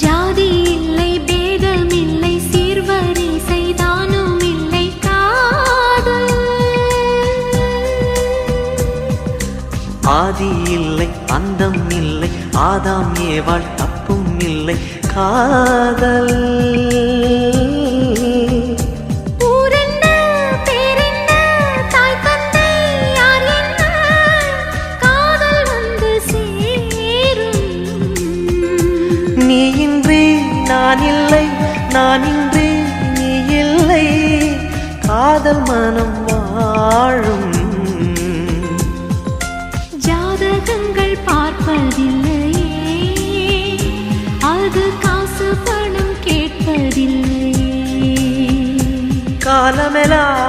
ஜாதி இல்லை பேதம் இல்லை சீர்வரிசை தானும் இல்லை காதல் ஆதி இல்லை அந்தம் இல்லை ஆதாம் ஏவாள் தப்பும் இல்லை காதல் நான் இல்லை நான் இன்றி நீ இல்லை காதல் மனம் வாழும் ஜாதகங்கள் பார்ப்பதில்லையே அது காசு பணம் கேட்பதில்லையே காலமெல்லாம்